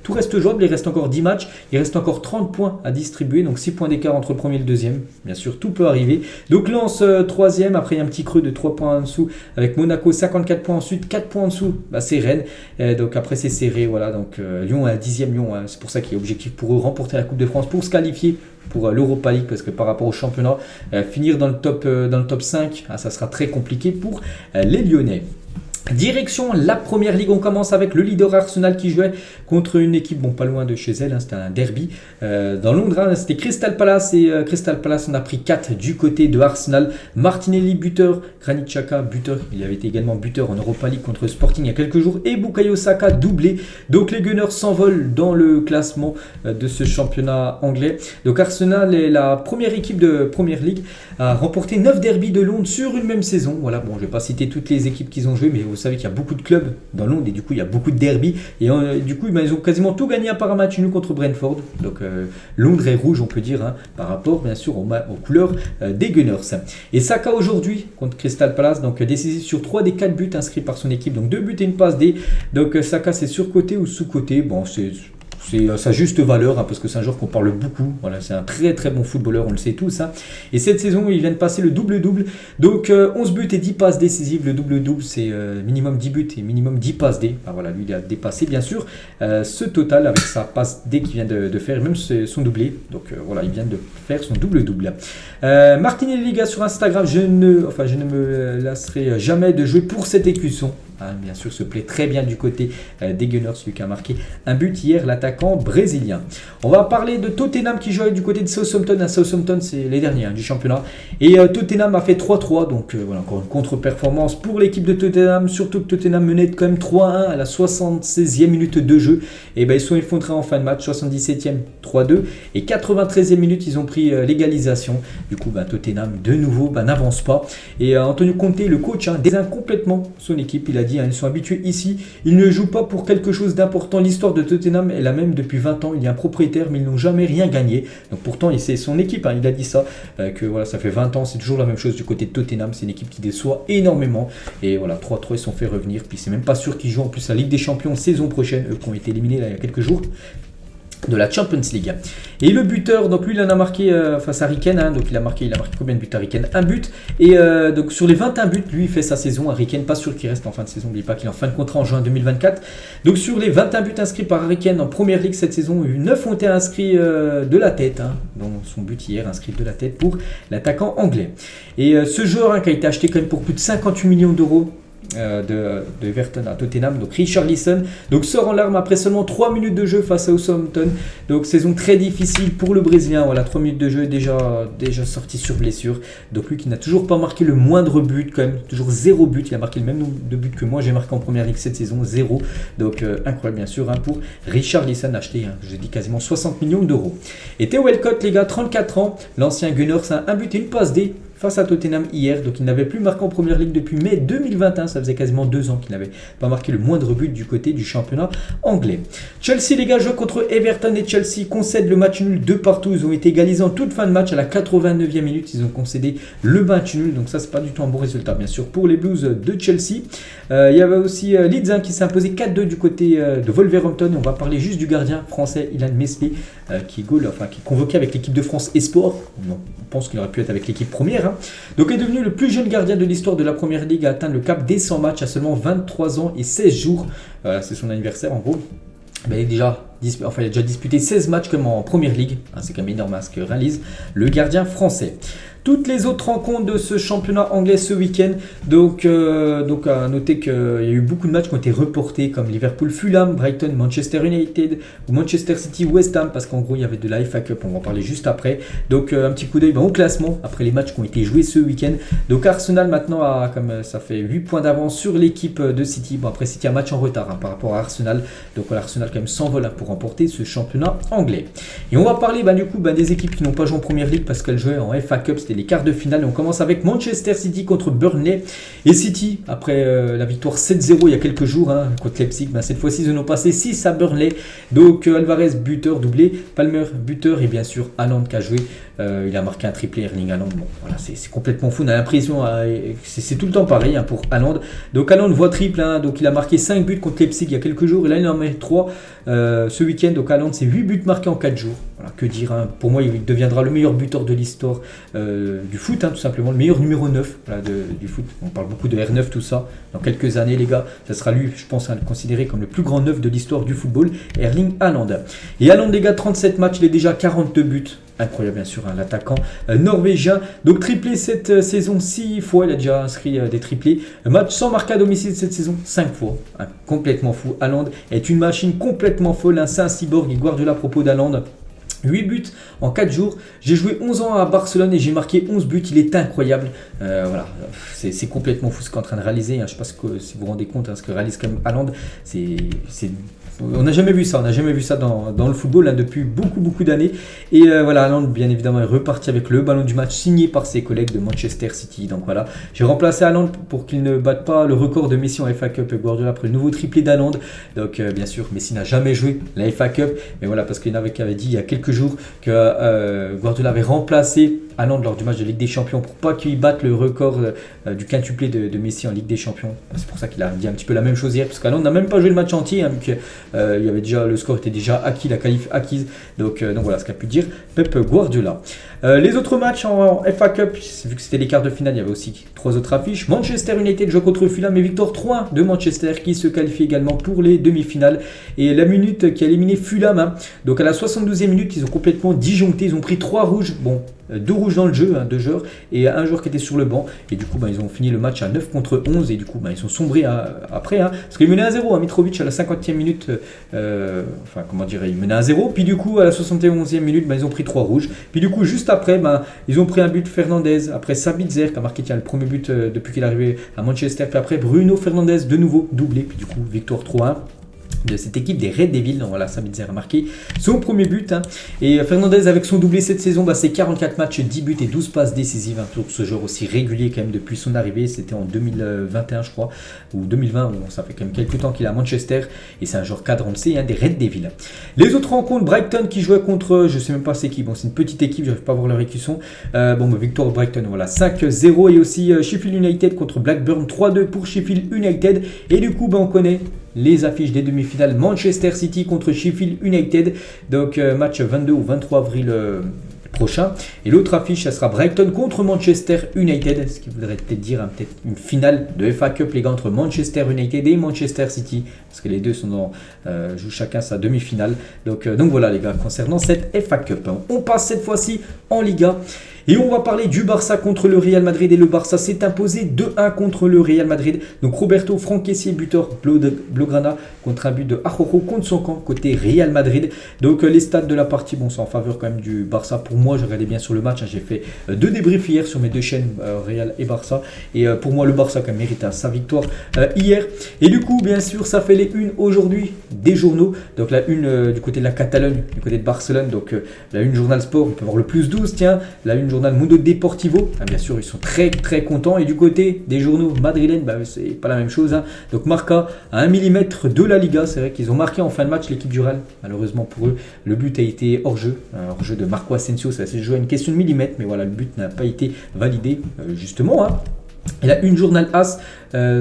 S1: Tout reste jouable. Il reste encore 10 matchs. Il reste encore 30 points à distribuer, donc 6 points d'écart entre le premier et le deuxième. Bien sûr, tout peut arriver. Donc Lens 3e, après il y a un petit creux de 3 points en dessous, avec Monaco 54 points ensuite, 4 points en dessous, c'est Rennes. Donc après c'est serré, voilà. Donc Lyon est à 10e, Lyon, c'est pour ça qu'il est objectif pour eux, remporter la Coupe de France, pour se qualifier pour l'Europa League, parce que par rapport au championnat, finir dans le top 5, ça sera très compliqué pour les Lyonnais. Direction la première ligue, on commence avec le leader Arsenal qui jouait contre une équipe, pas loin de chez elle, c'était un derby dans Londres, c'était Crystal Palace et Crystal Palace on a pris 4 du côté de Arsenal. Martinelli buteur, Granit Xhaka buteur, il avait été également buteur en Europa League contre Sporting il y a quelques jours et Bukayo Saka doublé. Donc les Gunners s'envolent dans le classement de ce championnat anglais. Donc Arsenal est la première équipe de Première Ligue à remporter 9 derbys de Londres sur une même saison. Voilà, je ne vais pas citer toutes les équipes qu'ils ont joué, mais savez qu'il y a beaucoup de clubs dans Londres et du coup il y a beaucoup de derby. Et du coup ils ont quasiment tout gagné à part un match nul contre Brentford. Donc Londres est rouge, on peut dire, hein, par rapport bien sûr aux couleurs des Gunners. Et Saka aujourd'hui contre Crystal Palace, donc décisif sur 3 des 4 buts inscrits par son équipe. Donc 2 buts et une passe D. Donc Saka c'est surcoté ou sous-coté. Bon, c'est sa juste valeur, hein, parce que c'est un joueur qu'on parle beaucoup. Voilà, c'est un très très bon footballeur, on le sait tous. Hein. Et cette saison, il vient de passer le double-double. Donc 11 buts et 10 passes décisives. Le double-double, c'est minimum 10 buts et minimum 10 passes D. Ah, voilà, lui, il a dépassé bien sûr ce total avec sa passe D qu'il vient de faire, même son doublé. Donc voilà, il vient de faire son double-double. Martinelli, les gars, sur Instagram, je ne me lasserai jamais de jouer pour cet écusson. Hein, bien sûr, se plaît très bien du côté des Gunners, celui qui a marqué un but hier, l'attaquant brésilien. On va parler de Tottenham qui jouait du côté de Southampton. Southampton, c'est les derniers du championnat. Et Tottenham a fait 3-3, donc voilà, encore une contre-performance pour l'équipe de Tottenham, surtout que Tottenham menait quand même 3-1 à la 76e minute de jeu. Et ben ils sont effondrés en fin de match, 77e 3-2 et 93e minute ils ont pris l'égalisation. Du coup, Tottenham de nouveau n'avance pas. Et Antonio Conte, le coach, désigne complètement son équipe. Il a dit, ils sont habitués ici, ils ne jouent pas pour quelque chose d'important. L'histoire de Tottenham est la même depuis 20 ans. Il y a un propriétaire, mais ils n'ont jamais rien gagné. Donc pourtant, c'est son équipe. Il a dit ça, que voilà, ça fait 20 ans, c'est toujours la même chose du côté de Tottenham. C'est une équipe qui déçoit énormément. Et voilà, 3-3, ils sont fait revenir. Puis c'est même pas sûr qu'ils jouent en plus la Ligue des Champions saison prochaine, eux qui ont été éliminés là, il y a quelques jours de la Champions League. Et le buteur, donc lui il en a marqué face à Harry Kane, donc il a marqué combien de buts Harry Kane? Un but. Et donc sur les 21 buts, lui il fait sa saison. Harry Kane, pas sûr qu'il reste en fin de saison, n'oubliez pas qu'il est en fin de contrat en juin 2024. Donc sur les 21 buts inscrits par Harry Kane en Première Ligue cette saison, 9 ont été inscrits de la tête, dont son but hier inscrit de la tête pour l'attaquant anglais. Et ce joueur qui a été acheté quand même pour plus de 58 millions d'euros de Everton à Tottenham, donc Richarlison, donc sort en larmes après seulement 3 minutes de jeu face à Southampton. Donc saison très difficile pour le Brésilien. Voilà, 3 minutes de jeu déjà sorti sur blessure. Donc lui qui n'a toujours pas marqué le moindre but, quand même toujours 0 but. Il a marqué le même nombre de buts que moi j'ai marqué en Première Ligue cette saison, 0. Donc incroyable bien sûr pour Richarlison, acheté, je dis quasiment 60 millions d'euros. Et Theo Walcott, les gars, 34 ans, l'ancien Gunners, un but et une passe D face à Tottenham hier, donc il n'avait plus marqué en Première Ligue depuis mai 2021, ça faisait quasiment 2 ans qu'il n'avait pas marqué le moindre but du côté du championnat anglais. Chelsea, les gars, joue contre Everton et Chelsea concède le match nul de partout. Ils ont été égalisés en toute fin de match à la 89e minute, ils ont concédé le match nul, donc ça c'est pas du tout un bon résultat bien sûr pour les Blues de Chelsea. Il y avait aussi Leeds qui s'est imposé 4-2 du côté de Wolverhampton, et on va parler juste du gardien français Ilan Meslier qui est convoqué avec l'équipe de France Esport. On pense qu'il aurait pu être avec l'équipe première. Donc il est devenu le plus jeune gardien de l'histoire de la Première Ligue à atteindre le cap des 100 matchs à seulement 23 ans et 16 jours. C'est son anniversaire en gros. Il a déjà disputé 16 matchs comme en Première Ligue. C'est quand même énorme ce que réalise le gardien français. Toutes les autres rencontres de ce championnat anglais ce week-end, donc à noter qu'il y a eu beaucoup de matchs qui ont été reportés comme Liverpool-Fulham, Brighton, Manchester United ou Manchester City-West Ham, parce qu'en gros il y avait de la FA Cup, on va en parler juste après. Donc un petit coup d'œil au classement après les matchs qui ont été joués ce week-end. Donc Arsenal maintenant a, comme ça fait 8 points d'avance sur l'équipe de City. Bon après City a un match en retard par rapport à Arsenal, donc Arsenal quand même s'envole pour remporter ce championnat anglais. Et on va parler des équipes qui n'ont pas joué en Première Ligue parce qu'elles jouaient en FA Cup, c'était les quarts de finale. Et on commence avec Manchester City contre Burnley. Et City, après la victoire 7-0 il y a quelques jours contre Leipzig, cette fois-ci ils en ont passé 6 à Burnley. Donc Alvarez buteur, doublé, Palmer buteur et bien sûr Haaland qui a joué. Il a marqué un triplé, Erling Haaland. Bon, voilà, c'est complètement fou. On a l'impression c'est tout le temps pareil pour Haaland. Donc Haaland voit triple. Donc il a marqué 5 buts contre Leipzig il y a quelques jours. Et là il en met 3 ce week-end. Donc Haaland, c'est 8 buts marqués en 4 jours. Voilà, que dire. Pour moi, il deviendra le meilleur buteur de l'histoire du foot, tout simplement. Le meilleur numéro 9 du foot. On parle beaucoup de R9, tout ça. Dans quelques années, les gars, ça sera lui, je pense, considéré comme le plus grand 9 de l'histoire du football. Erling Haaland. Et Haaland, les gars, 37 matchs, il est déjà à 42 buts. Incroyable bien sûr, l'attaquant norvégien. Donc triplé cette saison 6 fois, il a déjà inscrit des triplés. Match sans marqué à domicile cette saison 5 fois. Complètement fou. Haaland est une machine complètement folle. C'est un cyborg. Et Guardiola à propos d'Haaland. 8 buts en 4 jours. J'ai joué 11 ans à Barcelone et j'ai marqué 11 buts. Il est incroyable. Voilà, c'est complètement fou ce qu'il est en train de réaliser. Je ne sais pas si vous vous rendez compte ce que réalise quand même Haaland. C'est on n'a jamais vu ça, dans le football hein, depuis beaucoup d'années. Et voilà, Haaland bien évidemment est reparti avec le ballon du match signé par ses collègues de Manchester City. Donc voilà, j'ai remplacé Haaland pour qu'il ne batte pas le record de Messi en FA Cup. Guardiola après le nouveau triplé d'Haaland. Donc bien sûr, Messi n'a jamais joué la FA Cup, mais voilà, parce qu'il avait dit il y a quelques jours que Guardiola avait remplacé Haaland lors du match de Ligue des Champions pour pas qu'il batte le record du quintuplé de Messi en Ligue des Champions. C'est pour ça qu'il a dit un petit peu la même chose hier, parce qu'Haaland n'a même pas joué le match entier, hein, vu que il y avait déjà, le score était déjà acquis, la qualif acquise. Donc voilà ce qu'a pu dire Pep Guardiola. Les autres matchs en FA Cup, vu que c'était les quarts de finale, il y avait aussi 3 autres affiches. Manchester United joue contre Fulham et victoire 3-1 de Manchester qui se qualifie également pour les demi-finales. Et la minute qui a éliminé Fulham, hein. Donc à la 72e minute, ils ont complètement disjoncté, ils ont pris 3 rouges. Bon, 2 rouges dans le jeu, hein, 2 joueurs, et un joueur qui était sur le banc. Et du coup, ils ont fini le match à 9 contre 11. Et du coup, ils sont sombrés après. Hein, parce qu'ils menaient 1-0. Hein, Mitrovic à la 50e minute, il menait 1-0. Puis du coup, à la 71e minute, ils ont pris 3 rouges. Puis du coup, juste après, ils ont pris un but Fernandez. Après Sabitzer, qui a marqué le premier but depuis qu'il est arrivé à Manchester. Puis après, Bruno Fernandes, de nouveau doublé. Puis du coup, victoire 3-1. De cette équipe des Red Devils. Donc voilà, Sabitzer a marqué son premier but. Hein. Et Fernandez avec son doublé cette saison, c'est 44 matchs, 10 buts et 12 passes décisives. Hein, pour ce joueur aussi régulier quand même depuis son arrivée. C'était en 2021 je crois, ou 2020. Bon, ça fait quand même quelques temps qu'il est à Manchester. Et c'est un joueur cadre, on le sait, hein, des Red Devils. Les autres rencontres, Brighton qui jouait contre, je sais même pas c'est qui. Bon, c'est une petite équipe, j'arrive pas à voir leur écuisson. Victoire de Brighton, voilà, 5-0. Et aussi Sheffield United contre Blackburn, 3-2 pour Sheffield United. Et du coup, on connaît les affiches des demi-finales. Manchester City contre Sheffield United. Donc match 22 ou 23 avril prochain. Et l'autre affiche, ça sera Brighton contre Manchester United. Ce qui voudrait peut-être dire peut-être une finale de FA Cup, les gars, entre Manchester United et Manchester City. Parce que les deux jouent chacun sa demi-finale. Donc voilà les gars, concernant cette FA Cup. On passe cette fois-ci en Liga. Et on va parler du Barça contre le Real Madrid. Et le Barça s'est imposé 2-1 contre le Real Madrid. Donc Roberto Franquesi, buteur Blaugrana, contre un but de Araujo contre son camp, côté Real Madrid. Donc les stats de la partie sont en faveur quand même du Barça. Pour moi, je regardais bien sur le match. Hein, j'ai fait 2 débriefs hier sur mes 2 chaînes, Real et Barça. Et pour moi, le Barça quand même mérite sa victoire hier. Et du coup, bien sûr, ça fait les unes aujourd'hui des journaux. Donc la une du côté de la Catalogne, du côté de Barcelone. Donc la une Journal Sport, on peut voir le plus 12, tiens. La une Journal Mundo Deportivo, bien sûr ils sont très contents. Et du côté des journaux madrilènes, c'est pas la même chose. Hein. Donc Marca à 1 mm de la Liga, c'est vrai qu'ils ont marqué en fin de match l'équipe du Real. Malheureusement pour eux, le but a été hors-jeu. Hors-jeu de Marco Asensio, ça s'est joué à une question de millimètre, mais voilà, le but n'a pas été validé justement. Hein. Et là, une journal As,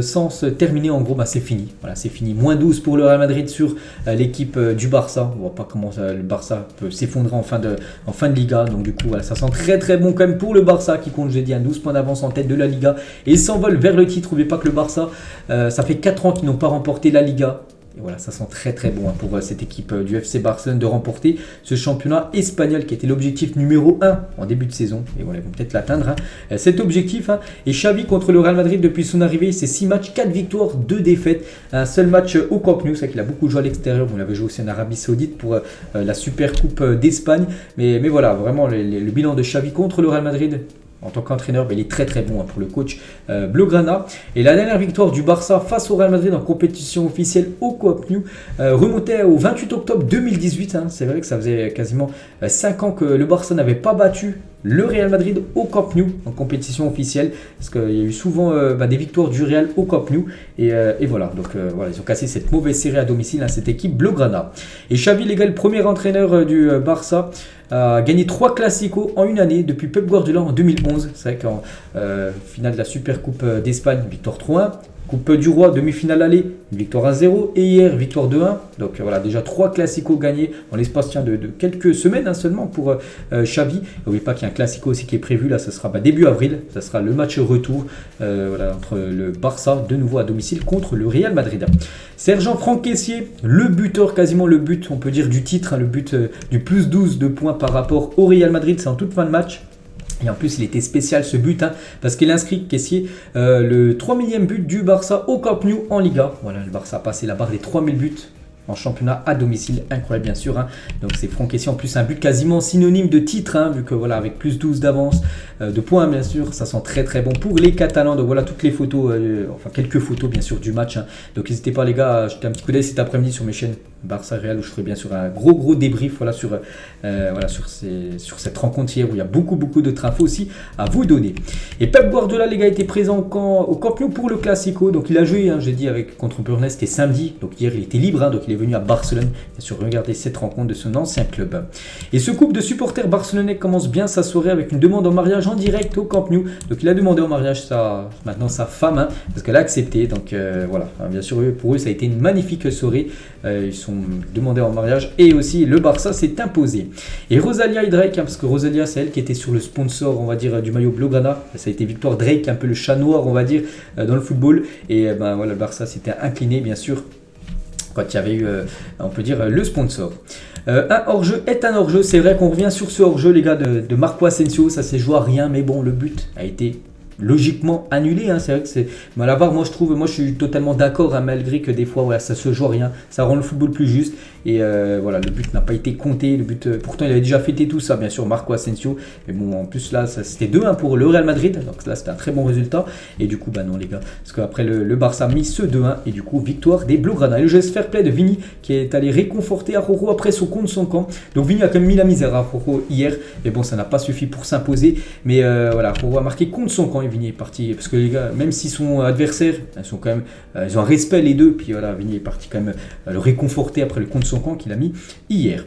S1: sans se terminer, en gros, c'est fini. Voilà, c'est fini. Moins 12 pour le Real Madrid sur l'équipe du Barça. On voit pas comment le Barça peut s'effondrer en fin de Liga. Donc du coup, voilà, ça sent très bon quand même pour le Barça qui compte, j'ai dit, 12 points d'avance en tête de la Liga. Et s'envole vers le titre. N'oubliez pas que le Barça, ça fait 4 ans qu'ils n'ont pas remporté la Liga. Et voilà, ça sent très bon pour cette équipe du FC Barcelone de remporter ce championnat espagnol qui était l'objectif numéro 1 en début de saison. Et voilà, ils vont peut-être l'atteindre, hein, cet objectif. Hein. Et Xavi contre le Real Madrid depuis son arrivée, c'est 6 matchs, 4 victoires, 2 défaites. Un seul match au Camp Nou, c'est vrai qu'il a beaucoup joué à l'extérieur. Vous l'avez joué aussi en Arabie Saoudite pour la Super Coupe d'Espagne. Mais voilà, vraiment le bilan de Xavi contre le Real Madrid. En tant qu'entraîneur, il est très bon pour le coach Blaugrana. Et la dernière victoire du Barça face au Real Madrid en compétition officielle au Camp Nou remontait au 28 octobre 2018. Hein. C'est vrai que ça faisait quasiment 5 ans que le Barça n'avait pas battu le Real Madrid au Camp Nou en compétition officielle. Parce qu'il y a eu souvent des victoires du Real au Camp Nou. Et voilà, donc voilà, ils ont cassé cette mauvaise série à domicile, hein, cette équipe Blaugrana. Et Xavi, les gars, le premier entraîneur du Barça, a gagné 3 classicos en une année depuis Pep Guardiola en 2011. C'est vrai qu'en finale de la Super Coupe d'Espagne, victoire 3-1. Coupe du Roi, demi-finale aller, victoire 1-0. Et hier, victoire 2-1. Donc voilà, déjà 3 classicos gagnés en l'espace de quelques semaines seulement pour Xavi. N'oubliez pas qu'il y a un classico aussi qui est prévu. Là, ce sera début avril. Ça sera le match retour entre le Barça, de nouveau à domicile, contre le Real Madrid. Sergent Kessié, le buteur, quasiment le but, on peut dire, du titre. Hein, le but du plus 12 de points par rapport au Real Madrid. C'est en toute fin de match. Et en plus, il était spécial ce but, hein, parce qu'il inscrit, Kessié, le 3000e but du Barça au Camp Nou en Liga. Voilà, le Barça a passé la barre des 3000 buts en championnat à domicile. Incroyable, bien sûr. Hein. Donc, c'est Franck Kessié, en plus, un but quasiment synonyme de titre, hein, vu que, voilà, avec plus 12 d'avance, de points, bien sûr, ça sent très bon pour les Catalans. Donc, voilà toutes les photos, quelques photos, bien sûr, du match. Hein. Donc, n'hésitez pas, les gars, à jeter un petit coup d'œil cet après-midi sur mes chaînes Barça-Real, où je ferai bien sûr un gros débrief sur cette rencontre hier où il y a beaucoup d'autres infos aussi à vous donner. Et Pep Guardiola, les gars, était présent au Camp Nou pour le Classico. Donc il a joué, j'ai dit, contre Burnley, c'était samedi. Donc hier, il était libre, donc il est venu à Barcelone. Bien sûr, regardez cette rencontre de son ancien club. Et ce couple de supporters barcelonais commence bien sa soirée avec une demande en mariage en direct au Camp Nou. Donc il a demandé en mariage maintenant sa femme, parce qu'elle a accepté. Donc voilà, bien sûr, pour eux, ça a été une magnifique soirée. Ils sont demandés en mariage et aussi le Barça s'est imposé. Et Rosalia et Drake, parce que Rosalia, c'est elle qui était sur le sponsor, on va dire, du maillot Blaugrana. Ça a été victoire Drake, un peu le chat noir, on va dire, dans le football. Et le Barça s'était incliné, bien sûr, quand il y avait eu, on peut dire, le sponsor. Un hors-jeu est un hors-jeu. C'est vrai qu'on revient sur ce hors-jeu, les gars, de Marco Asensio. Ça s'est joué à rien, mais bon, le but a été logiquement annulé, c'est vrai que c'est mal à voir. Moi je suis totalement d'accord, malgré que des fois ça se joue à rien, ça rend le football plus juste. Et le but n'a pas été compté. Pourtant il avait déjà fêté tout ça, bien sûr, Marco Asensio. Mais bon, en plus là, c'était 2-1 pour le Real Madrid. Donc là, c'était un très bon résultat. Et du coup, non, les gars. Parce qu'après, le Barça a mis ce 2-1. Et du coup, victoire des Blaugrana. Et le geste fair play de Vini qui est allé réconforter Araujo après son compte son camp. Donc Vini a quand même mis la misère à Araujo hier. Et bon, ça n'a pas suffi pour s'imposer. Mais Araujo a marqué contre son camp. Et Vini est parti. Parce que les gars, même s'ils sont adversaires, ils ont un respect les deux. Puis voilà, Vini est parti quand même le réconforter après le compte son camp qu'il a mis hier.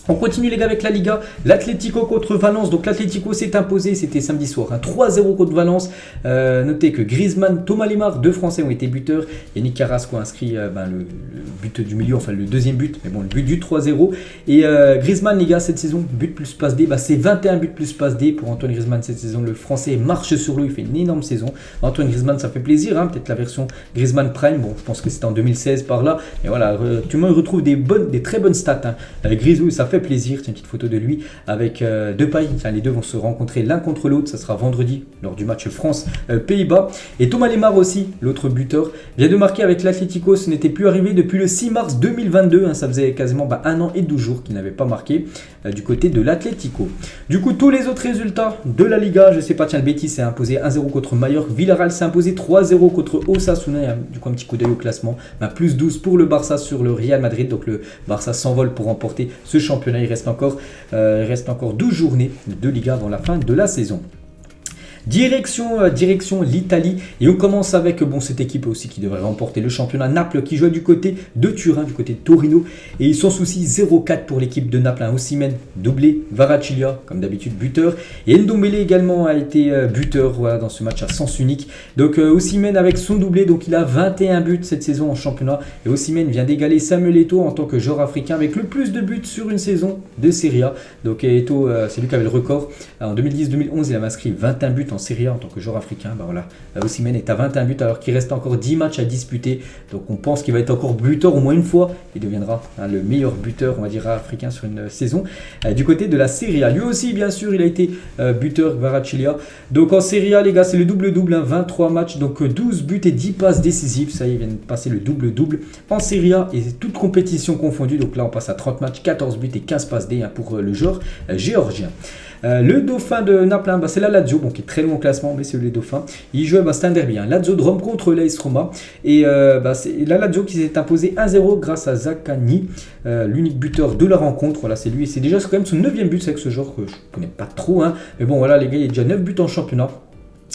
S1: On continue les gars avec la Liga, l'Atlético contre Valence. Donc l'Atlético s'est imposé, c'était samedi soir, 3-0 contre Valence. Notez que Griezmann, Thomas Lemar, deux Français ont été buteurs. Yannick Carrasco a inscrit le but du milieu, enfin le deuxième but, mais bon, le but du 3-0. Et Griezmann, les gars, cette saison, but plus passe D, c'est 21 buts plus passe D pour Antoine Griezmann cette saison. Le Français marche sur l'eau, il fait une énorme saison. Antoine Griezmann, ça fait plaisir, peut-être la version Griezmann Prime. Bon, je pense que c'était en 2016 par là. Mais voilà, tu me retrouves des très bonnes stats. Griezmann, ça fait plaisir. C'est une petite photo de lui avec Depay. Les deux vont se rencontrer l'un contre l'autre. Ça sera vendredi lors du match France-Pays-Bas. Et Thomas Lemar aussi, l'autre buteur, vient de marquer avec l'Atlético. Ce n'était plus arrivé depuis le 6 mars 2022. Ça faisait quasiment 1 an et 12 jours qu'il n'avait pas marqué du côté de l'Atlético. Du coup, tous les autres résultats de la Liga, je sais pas, le Betis s'est imposé 1-0 contre Mallorca. Villarreal s'est imposé 3-0 contre Osasuna. Il y a du coup un petit coup d'œil au classement. Plus 12 pour le Barça sur le Real Madrid. Donc le Barça s'envole pour remporter ce championnat. Il reste encore 12 journées de Liga avant la fin de la saison. Direction l'Italie, et on commence avec cette équipe aussi qui devrait remporter le championnat, Naples, qui joue du côté de Turin, du côté de Torino, et ils sont soucis 0-4 pour l'équipe de Naples. Osimhen doublé, Kvaratskhelia comme d'habitude buteur, et Ndombele également a été buteur dans ce match à sens unique. Donc Osimhen avec son doublé, donc il a 21 buts cette saison en championnat, et Osimhen vient d'égaler Samuel Eto'o en tant que joueur africain avec le plus de buts sur une saison de Serie A. Donc Eto'o, c'est lui qui avait le record. En 2010-2011, il avait inscrit 21 buts en Serie A en tant que joueur africain. Osimhen est à 21 buts alors qu'il reste encore 10 matchs à disputer. Donc on pense qu'il va être encore buteur au moins une fois. Il deviendra le meilleur buteur, on va dire, africain sur une saison. Du côté de la Serie A, lui aussi bien sûr il a été buteur, Kvaratskhelia. Donc en Serie A les gars, c'est le double-double, 23 matchs, donc 12 buts et 10 passes décisives. Ça y est, il vient de passer le double-double en Serie A et toute compétition confondue. Donc là on passe à 30 matchs, 14 buts et 15 passes D pour le joueur géorgien. Le dauphin de Naples, c'est la Lazio, qui est très loin au classement, mais c'est le dauphin. Il joue, c'est un derby, Lazio de Rome contre l'AS Roma. Et c'est la Lazio qui s'est imposée 1-0 grâce à Zaccagni, l'unique buteur de la rencontre. Voilà, c'est lui, c'est déjà quand même son 9e but avec ce joueur que je ne connais pas trop. Mais bon, voilà, les gars, il y a déjà 9 buts en championnat.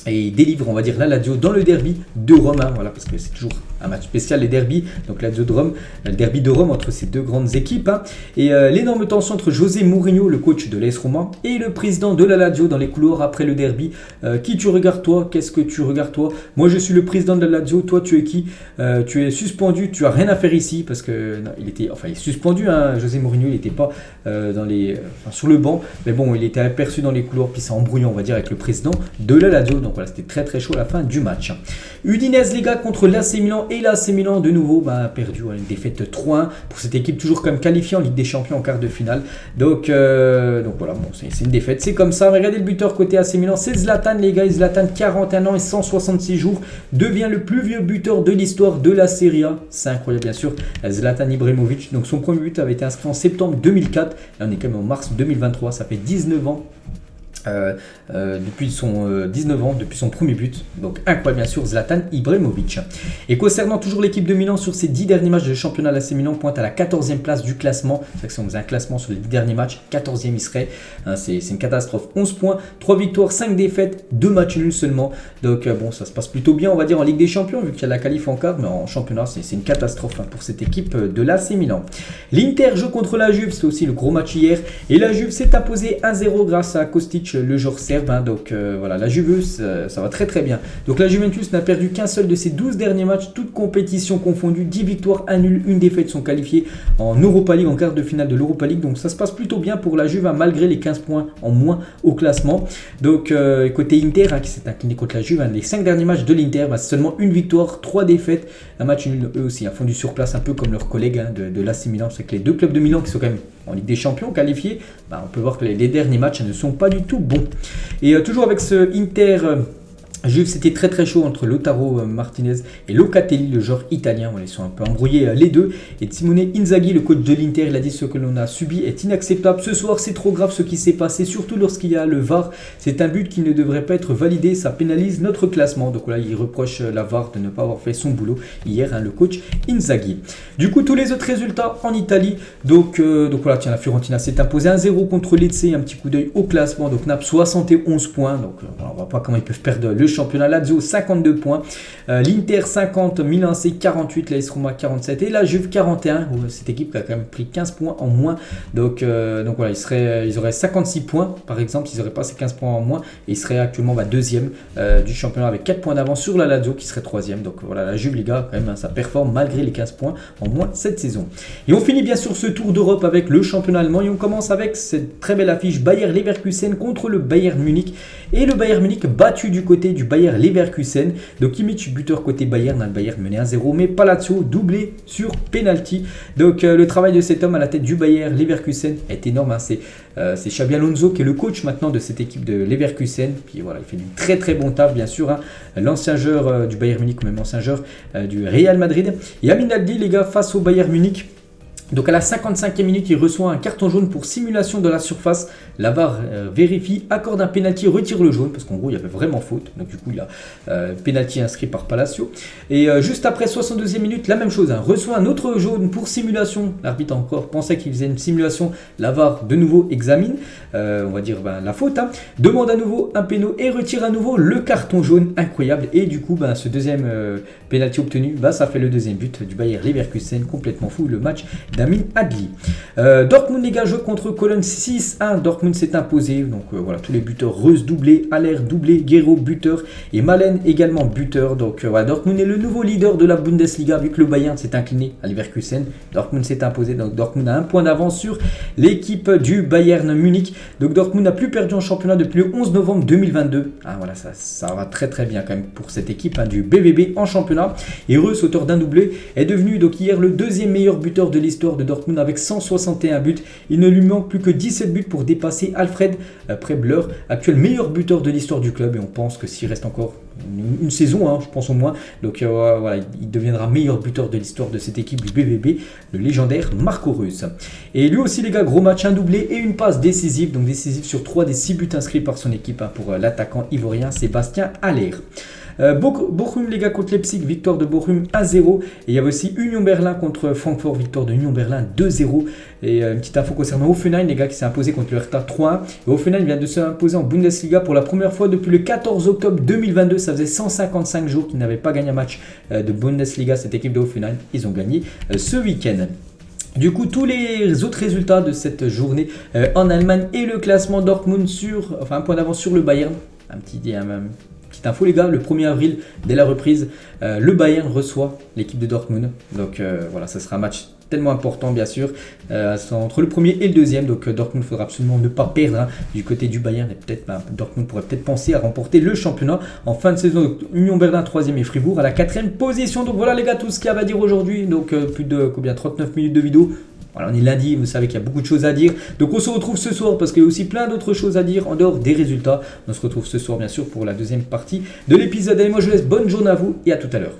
S1: Et il délivre, on va dire, la Lazio dans le derby de Rome, parce que c'est toujours un match spécial, les derbys. Donc Lazio de Rome, le derby de Rome entre ces deux grandes équipes. Et l'énorme tension entre José Mourinho, le coach de l'AS Roma, et le président de la Lazio dans les couloirs après le derby. Qui tu regardes toi? Qu'est-ce que tu regardes toi? Moi je suis le président de la Lazio, toi tu es qui? Tu es suspendu, tu as rien à faire ici, parce que il est suspendu, José Mourinho, il n'était pas sur le banc, mais bon, il était aperçu dans les couloirs, puis c'est embrouillé, on va dire, avec le président de la Lazio. Donc voilà, c'était très très chaud à la fin du match. Udinese les gars contre l'AC Milan, et l'AC Milan de nouveau perdu, une défaite 3-1 pour cette équipe toujours comme qualifiée en Ligue des Champions en quart de finale. Donc voilà, c'est une défaite, c'est comme ça. Regardez le buteur côté AC Milan, c'est Zlatan les gars. Zlatan, 41 ans et 166 jours, devient le plus vieux buteur de l'histoire de la Serie A. C'est incroyable, bien sûr. Zlatan Ibrahimovic, donc son premier but avait été inscrit en septembre 2004, et on est quand même en mars 2023, ça fait 19 ans. depuis son 19 ans, depuis son premier but. Donc incroyable bien sûr, Zlatan Ibrahimovic. Et concernant toujours l'équipe de Milan, sur ses 10 derniers matchs de championnat, l'AC Milan pointe à la 14e place du classement. C'est vrai que si on faisait un classement sur les 10 derniers matchs, 14e il serait. C'est une catastrophe. 11 points, 3 victoires, 5 défaites, 2 matchs nuls seulement. Donc bon, ça se passe plutôt bien on va dire en Ligue des Champions, vu qu'il y a la qualif en quart, mais en championnat c'est une catastrophe pour cette équipe de l'AC Milan. L'Inter joue contre la Juve, c'est aussi le gros match hier. Et la Juve s'est imposée 1-0 grâce à Kostic, le joueur serbe. Donc voilà, la Juve, ça va très très bien. Donc la Juventus n'a perdu qu'un seul de ses 12 derniers matchs, toutes compétitions confondues, 10 victoires, 1 nul, 1 défaite, sont qualifiés en Europa League, en quart de finale de l'Europa League. Donc ça se passe plutôt bien pour la Juve, malgré les 15 points en moins au classement. Donc côté Inter, qui s'est incliné contre la Juve, les 5 derniers matchs de l'Inter, c'est seulement 1 victoire, 3 défaites, un match nul. Eux aussi font du surplace, un peu comme leurs collègues de l'AC Milan. C'est que les deux clubs de Milan qui sont quand même en Ligue des Champions qualifiés, on peut voir que les derniers matchs ne sont pas du tout bons. Et toujours avec ce Inter Juve, c'était très très chaud entre Lautaro Martinez et Locatelli, le joueur italien. Ils sont un peu embrouillés les deux. Et Simone Inzaghi, le coach de l'Inter, il a dit: ce que l'on a subi est inacceptable. Ce soir, c'est trop grave ce qui s'est passé, surtout lorsqu'il y a le VAR. C'est un but qui ne devrait pas être validé, ça pénalise notre classement. Donc là, il reproche la VAR de ne pas avoir fait son boulot hier, le coach Inzaghi. Du coup, tous les autres résultats en Italie. Donc voilà, tiens, la Fiorentina s'est imposée 1-0 contre Lecce. Un petit coup d'œil au classement. Donc Naples 71 points. Donc on ne voit pas comment ils peuvent perdre le championnat. Lazio 52 points, l'Inter 50, Milan C 48, l'AS Roma 47 et la Juve 41. Cette équipe qui a quand même pris 15 points en moins. Donc voilà, ils auraient 56 points par exemple s'ils n'auraient pas ces 15 points en moins, et ils seraient actuellement deuxième du championnat avec 4 points d'avance sur la Lazio qui serait troisième. Donc voilà, la Juve, les gars, quand même, ça performe malgré les 15 points en moins cette saison. Et on finit bien sûr ce tour d'Europe avec le championnat allemand, et on commence avec cette très belle affiche Bayer Leverkusen contre le Bayern Munich. Et le Bayern Munich battu du côté du Bayer Leverkusen. Donc Kimmich, buteur côté Bayern, le Bayern mené 1-0, mais Palazzo doublé sur penalty. Donc le travail de cet homme à la tête du Bayer Leverkusen est énorme. C'est Xabi Alonso qui est le coach maintenant de cette équipe de Leverkusen. Puis voilà, il fait du très très bon taf bien sûr. L'ancien joueur du Bayern Munich, ou même ancien joueur du Real Madrid. Et Amin Adli, les gars, face au Bayern Munich. Donc à la 55e minute, il reçoit un carton jaune pour simulation de la surface. La VAR vérifie, accorde un penalty, retire le jaune, parce qu'en gros il y avait vraiment faute. Donc du coup il a penalty inscrit par Palacio. Et juste après 62e minute, la même chose, reçoit un autre jaune pour simulation. L'arbitre encore pensait qu'il faisait une simulation. La VAR de nouveau examine, on va dire la faute. Demande à nouveau un péno et retire à nouveau le carton jaune. Incroyable. Et du coup ce deuxième penalty obtenu, ça fait le deuxième but du Bayer Leverkusen. Complètement fou le match d'Amin Adli. Dortmund, les gars, joue contre Cologne 6-1. Dortmund s'est imposé. Donc voilà, tous les buteurs. Reus doublé, Haller doublé, Guerreiro buteur et Malen également buteur. Donc voilà, Dortmund est le nouveau leader de la Bundesliga, vu que le Bayern s'est incliné à Leverkusen. Dortmund s'est imposé. Donc Dortmund a un point d'avance sur l'équipe du Bayern Munich. Donc Dortmund n'a plus perdu en championnat depuis le 11 novembre 2022. Voilà, ça va très très bien quand même pour cette équipe du BVB en championnat. Et Reus, auteur d'un doublé, est devenu donc hier le deuxième meilleur buteur de l'histoire de Dortmund avec 161 buts. Il ne lui manque plus que 17 buts pour dépasser Alfred Prebler, actuel meilleur buteur de l'histoire du club. Et on pense que s'il reste encore une saison, je pense au moins, donc voilà, il deviendra meilleur buteur de l'histoire de cette équipe du BVB, le légendaire Marco Reus. Et lui aussi, les gars, gros match, un doublé et une passe décisive, donc décisive sur 3 des 6 buts inscrits par son équipe pour l'attaquant ivoirien Sébastien Haller. Bochum, les gars, contre Leipzig, victoire de Bochum 1-0. Et il y avait aussi Union Berlin contre Francfort, victoire de Union Berlin 2-0. Et une petite info concernant Hoffenheim, les gars, qui s'est imposé contre le Hertha 3-1. Et Hoffenheim vient de s'imposer en Bundesliga pour la première fois depuis le 14 octobre 2022. Ça faisait 155 jours qu'ils n'avaient pas gagné un match de Bundesliga, cette équipe de Hoffenheim. Ils ont gagné ce week-end. Du coup, tous les autres résultats de cette journée en Allemagne et le classement Dortmund un point d'avance sur le Bayern. Petite info, les gars, le 1er avril, dès la reprise, le Bayern reçoit l'équipe de Dortmund. Donc voilà, ça sera un match tellement important, bien sûr, entre le premier et le deuxième. Donc Dortmund, il faudra absolument ne pas perdre du côté du Bayern. Et peut-être Dortmund pourrait peut-être penser à remporter le championnat en fin de saison. Donc, Union Berlin 3e et Fribourg à la 4e position. Donc voilà, les gars, tout ce qu'il y a à dire aujourd'hui. Donc plus de 39 minutes de vidéo. Voilà, on est lundi, vous savez qu'il y a beaucoup de choses à dire. Donc on se retrouve ce soir parce qu'il y a aussi plein d'autres choses à dire en dehors des résultats. On se retrouve ce soir bien sûr pour la deuxième partie de l'épisode. Allez, moi je vous laisse, bonne journée à vous et à tout à l'heure.